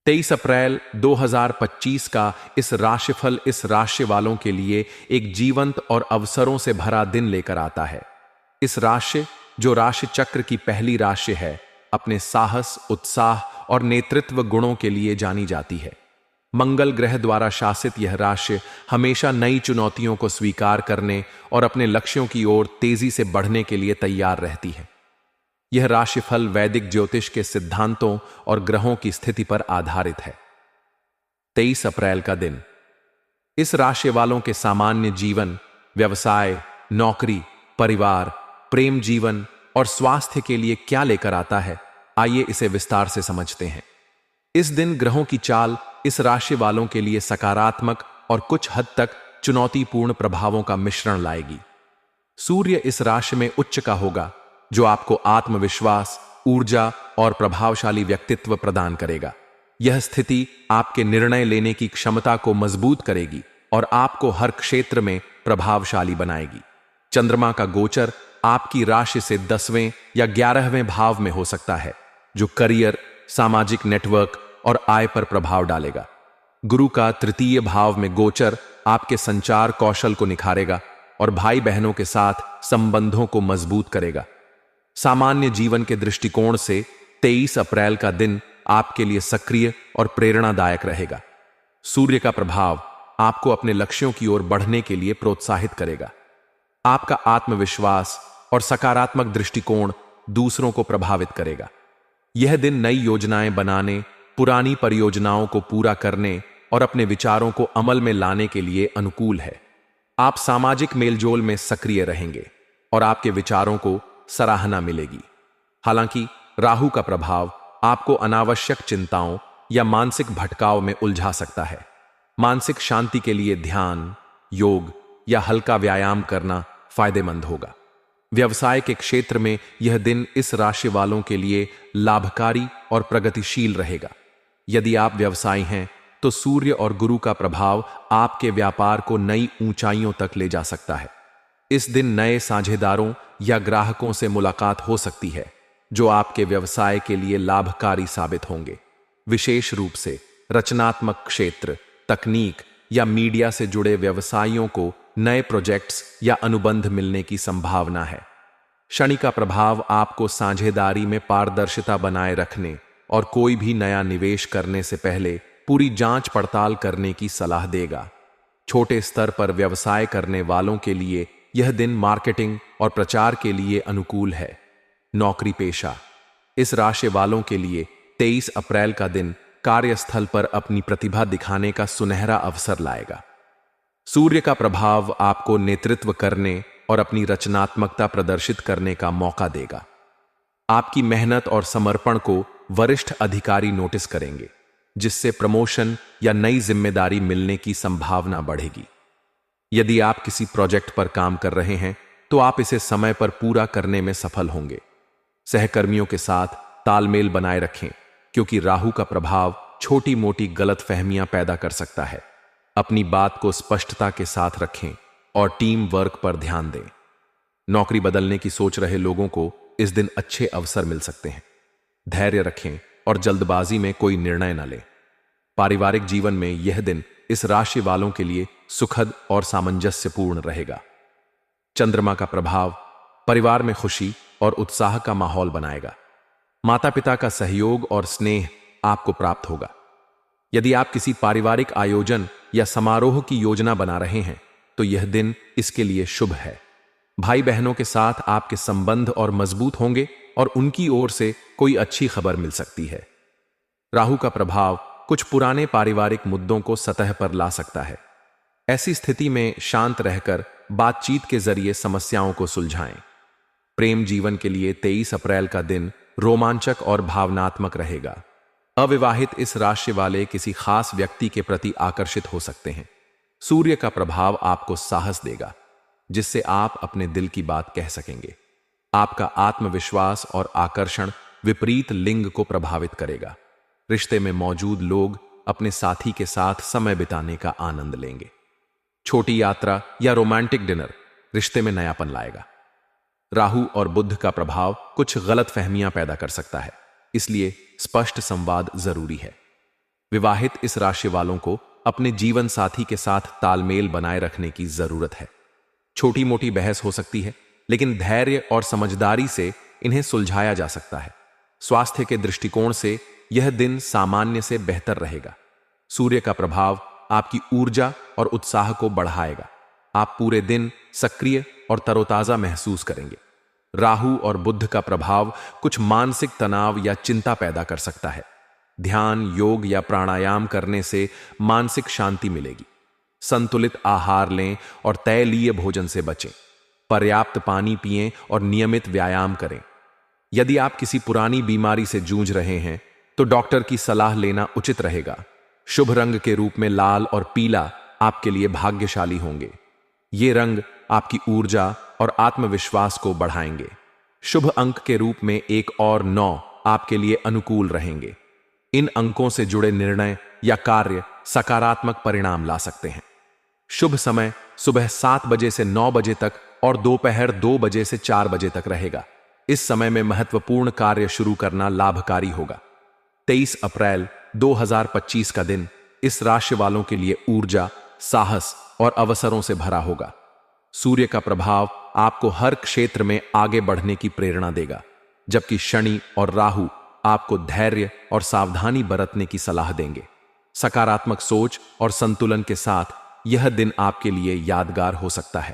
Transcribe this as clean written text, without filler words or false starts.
23 अप्रैल 2025 का इस राशिफल इस राशि वालों के लिए एक जीवंत और अवसरों से भरा दिन लेकर आता है। इस राशि, जो राशि चक्र की पहली राशि है, अपने साहस, उत्साह और नेतृत्व गुणों के लिए जानी जाती है। मंगल ग्रह द्वारा शासित यह राशि हमेशा नई चुनौतियों को स्वीकार करने और अपने लक्ष्यों की ओर तेजी से बढ़ने के लिए तैयार रहती है। यह राशिफल वैदिक ज्योतिष के सिद्धांतों और ग्रहों की स्थिति पर आधारित है। 23 अप्रैल का दिन इस राशि वालों के सामान्य जीवन, व्यवसाय, नौकरी, परिवार, प्रेम जीवन और स्वास्थ्य के लिए क्या लेकर आता है, आइए इसे विस्तार से समझते हैं। इस दिन ग्रहों की चाल इस राशि वालों के लिए सकारात्मक और कुछ हद तक चुनौतीपूर्ण प्रभावों का मिश्रण लाएगी। सूर्य इस राशि में उच्च का होगा, जो आपको आत्मविश्वास, ऊर्जा और प्रभावशाली व्यक्तित्व प्रदान करेगा। यह स्थिति आपके निर्णय लेने की क्षमता को मजबूत करेगी और आपको हर क्षेत्र में प्रभावशाली बनाएगी। चंद्रमा का गोचर आपकी राशि से 10वें या 11वें भाव में हो सकता है, जो करियर, सामाजिक नेटवर्क और आय पर प्रभाव डालेगा। गुरु का तृतीय भाव में गोचर आपके संचार कौशल को निखारेगा और भाई बहनों के साथ संबंधों को मजबूत करेगा। सामान्य जीवन के दृष्टिकोण से 23 अप्रैल का दिन आपके लिए सक्रिय और प्रेरणादायक रहेगा। सूर्य का प्रभाव आपको अपने लक्ष्यों की ओर बढ़ने के लिए प्रोत्साहित करेगा। आपका आत्मविश्वास और सकारात्मक दृष्टिकोण दूसरों को प्रभावित करेगा। यह दिन नई योजनाएं बनाने, पुरानी परियोजनाओं को पूरा करने और अपने विचारों को अमल में लाने के लिए अनुकूल है। आप सामाजिक मेलजोल में सक्रिय रहेंगे और आपके विचारों को सराहना मिलेगी। हालांकि राहु का प्रभाव आपको अनावश्यक चिंताओं या मानसिक भटकाव में उलझा सकता है। मानसिक शांति के लिए ध्यान, योग या हल्का व्यायाम करना फायदेमंद होगा। व्यवसाय के क्षेत्र में यह दिन इस राशि वालों के लिए लाभकारी और प्रगतिशील रहेगा। यदि आप व्यवसायी हैं, तो सूर्य और गुरु का प्रभाव आपके व्यापार को नई ऊंचाइयों तक ले जा सकता है। इस दिन नए साझेदारों या ग्राहकों से मुलाकात हो सकती है, जो आपके व्यवसाय के लिए लाभकारी साबित होंगे। विशेष रूप से रचनात्मक क्षेत्र, तकनीक या मीडिया से जुड़े व्यवसायियों को नए प्रोजेक्ट्स या अनुबंध मिलने की संभावना है। शनि का प्रभाव आपको साझेदारी में पारदर्शिता बनाए रखने और कोई भी नया निवेश करने से पहले पूरी जांच पड़ताल करने की सलाह देगा। छोटे स्तर पर व्यवसाय करने वालों के लिए यह दिन मार्केटिंग और प्रचार के लिए अनुकूल है। नौकरी पेशा इस राशि वालों के लिए 23 अप्रैल का दिन कार्यस्थल पर अपनी प्रतिभा दिखाने का सुनहरा अवसर लाएगा। सूर्य का प्रभाव आपको नेतृत्व करने और अपनी रचनात्मकता प्रदर्शित करने का मौका देगा। आपकी मेहनत और समर्पण को वरिष्ठ अधिकारी नोटिस करेंगे, जिससे प्रमोशन या नई जिम्मेदारी मिलने की संभावना बढ़ेगी। यदि आप किसी प्रोजेक्ट पर काम कर रहे हैं, तो आप इसे समय पर पूरा करने में सफल होंगे। सहकर्मियों के साथ तालमेल बनाए रखें, क्योंकि राहु का प्रभाव छोटी मोटी गलतफहमियां पैदा कर सकता है। अपनी बात को स्पष्टता के साथ रखें और टीम वर्क पर ध्यान दें। नौकरी बदलने की सोच रहे लोगों को इस दिन अच्छे अवसर मिल सकते हैं। धैर्य रखें और जल्दबाजी में कोई निर्णय न लें। पारिवारिक जीवन में यह दिन इस राशि वालों के लिए सुखद और सामंजस्यपूर्ण रहेगा। चंद्रमा का प्रभाव परिवार में खुशी और उत्साह का माहौल बनाएगा। माता पिता का सहयोग और स्नेह आपको प्राप्त होगा। यदि आप किसी पारिवारिक आयोजन या समारोह की योजना बना रहे हैं, तो यह दिन इसके लिए शुभ है। भाई बहनों के साथ आपके संबंध और मजबूत होंगे और उनकी ओर से कोई अच्छी खबर मिल सकती है। राहु का प्रभाव कुछ पुराने पारिवारिक मुद्दों को सतह पर ला सकता है। ऐसी स्थिति में शांत रहकर बातचीत के जरिए समस्याओं को सुलझाएं। प्रेम जीवन के लिए 23 अप्रैल का दिन रोमांचक और भावनात्मक रहेगा। अविवाहित इस राशि वाले किसी खास व्यक्ति के प्रति आकर्षित हो सकते हैं। सूर्य का प्रभाव आपको साहस देगा, जिससे आप अपने दिल की बात कह सकेंगे। आपका आत्मविश्वास और आकर्षण विपरीत लिंग को प्रभावित करेगा। रिश्ते में मौजूद लोग अपने साथी के साथ समय बिताने का आनंद लेंगे। छोटी यात्रा या रोमांटिक डिनर रिश्ते में नयापन लाएगा। राहु और बुध का प्रभाव कुछ गलत फहमियां पैदा कर सकता है, इसलिए स्पष्ट संवाद जरूरी है। विवाहित इस राशि वालों को अपने जीवन साथी के साथ तालमेल बनाए रखने की जरूरत है। छोटी मोटी बहस हो सकती है, लेकिन धैर्य और समझदारी से इन्हें सुलझाया जा सकता है। स्वास्थ्य के दृष्टिकोण से यह दिन सामान्य से बेहतर रहेगा। सूर्य का प्रभाव आपकी ऊर्जा और उत्साह को बढ़ाएगा। आप पूरे दिन सक्रिय और तरोताजा महसूस करेंगे। राहु और बुध का प्रभाव कुछ मानसिक तनाव या चिंता पैदा कर सकता है। ध्यान, योग या प्राणायाम करने से मानसिक शांति मिलेगी। संतुलित आहार लें और तैलीय भोजन से बचें। पर्याप्त पानी पिएं और नियमित व्यायाम करें। यदि आप किसी पुरानी बीमारी से जूझ रहे हैं तो डॉक्टर की सलाह लेना उचित रहेगा। शुभ रंग के रूप में लाल और पीला आपके लिए भाग्यशाली होंगे। ये रंग आपकी ऊर्जा और आत्मविश्वास को बढ़ाएंगे। शुभ अंक के रूप में 1 और 9 आपके लिए अनुकूल रहेंगे। इन अंकों से जुड़े निर्णय या कार्य सकारात्मक परिणाम ला सकते हैं। शुभ समय सुबह 7 बजे से 9 बजे तक और दोपहर 2 बजे से 4 बजे तक रहेगा। इस समय में महत्वपूर्ण कार्य शुरू करना लाभकारी होगा। 23 अप्रैल 2025 का दिन इस राशि वालों के लिए ऊर्जा, साहस और अवसरों से भरा होगा। सूर्य का प्रभाव आपको हर क्षेत्र में आगे बढ़ने की प्रेरणा देगा, जबकि शनि और राहु आपको धैर्य और सावधानी बरतने की सलाह देंगे। सकारात्मक सोच और संतुलन के साथ यह दिन आपके लिए यादगार हो सकता है।